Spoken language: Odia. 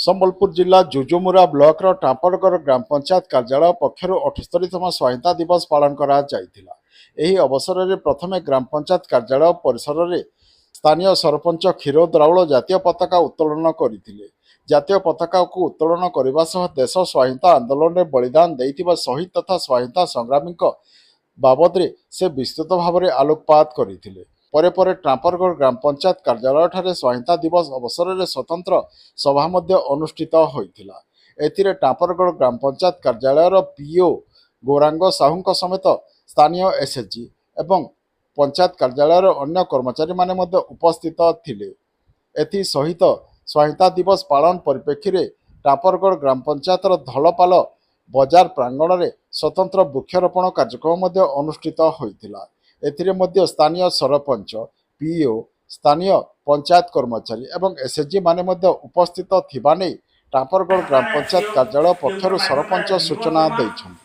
ସମ୍ବଲପୁର ଜିଲ୍ଲା ଜୁଜୁମୁରା ବ୍ଲକର ଟାମ୍ପରଗଡ଼ ଗ୍ରାମ ପଞ୍ଚାୟତ କାର୍ଯ୍ୟାଳୟ ପକ୍ଷରୁ 78ତମ ସ୍ୱାଧୀନତା ଦିବସ ପାଳନ କରାଯାଇଥିଲା। ଏହି ଅବସରରେ ପ୍ରଥମେ ଗ୍ରାମ ପଞ୍ଚାୟତ କାର୍ଯ୍ୟାଳୟ ପରିସରରେ ସ୍ଥାନୀୟ ସରପଞ୍ଚ କ୍ଷୀରୋଦ ରାଉଳ ଜାତୀୟ ପତାକା ଉତ୍ତୋଳନ କରିଥିଲେ। ଜାତୀୟ ପତାକାକୁ ଉତ୍ତୋଳନ କରିବା ସହ ଦେଶ ସ୍ୱାଧୀନତା ଆନ୍ଦୋଳନରେ ବଳିଦାନ ଦେଇଥିବା ଶହୀଦ ତଥା ସ୍ୱାଧୀନତା ସଂଗ୍ରାମୀଙ୍କ ବାବଦରେ ସେ ବିସ୍ତୃତ ଭାବରେ ଆଲୋକପାତ କରିଥିଲେ। ପରେ ପରେ ଟାମ୍ପରଗଡ଼ ଗ୍ରାମ ପଞ୍ଚାୟତ କାର୍ଯ୍ୟାଳୟଠାରେ ସ୍ୱାଧୀନତା ଦିବସ ଅବସରରେ ସ୍ୱତନ୍ତ୍ର ସଭା ମଧ୍ୟ ଅନୁଷ୍ଠିତ ହୋଇଥିଲା। ଏଥିରେ ଟାମ୍ପରଗଡ଼ ଗ୍ରାମ ପଞ୍ଚାୟତ କାର୍ଯ୍ୟାଳୟର ପିଓ ଗୌରାଙ୍ଗ ସାହୁଙ୍କ ସମେତ ସ୍ଥାନୀୟ ଏସ୍ଏଚ୍ଜି ଏବଂ ପଞ୍ଚାୟତ କାର୍ଯ୍ୟାଳୟର ଅନ୍ୟ କର୍ମଚାରୀମାନେ ମଧ୍ୟ ଉପସ୍ଥିତ ଥିଲେ। ଏଥିସହିତ ସ୍ୱାଧୀନତା ଦିବସ ପାଳନ ପରିପ୍ରେକ୍ଷୀରେ ଟାମ୍ପରଗଡ଼ ଗ୍ରାମ ପଞ୍ଚାୟତର ଧଳପାଲ ବଜାର ପ୍ରାଙ୍ଗଣରେ ସ୍ୱତନ୍ତ୍ର ବୃକ୍ଷରୋପଣ କାର୍ଯ୍ୟକ୍ରମ ମଧ୍ୟ ଅନୁଷ୍ଠିତ ହୋଇଥିଲା। ଏଥିରେ ମଧ୍ୟ ସ୍ଥାନୀୟ ସରପଞ୍ଚ, ପିଓ, ସ୍ଥାନୀୟ ପଞ୍ଚାୟତ କର୍ମଚାରୀ ଏବଂ ଏସ୍ଏଚ୍ଜି ମାନେ ମଧ୍ୟ ଉପସ୍ଥିତ ଥିବା ନେଇ ଟାମ୍ପରଗଡ଼ ଗ୍ରାମ ପଞ୍ଚାୟତ କାର୍ଯ୍ୟାଳୟ ପକ୍ଷରୁ ସରପଞ୍ଚ ସୂଚନା ଦେଇଛନ୍ତି।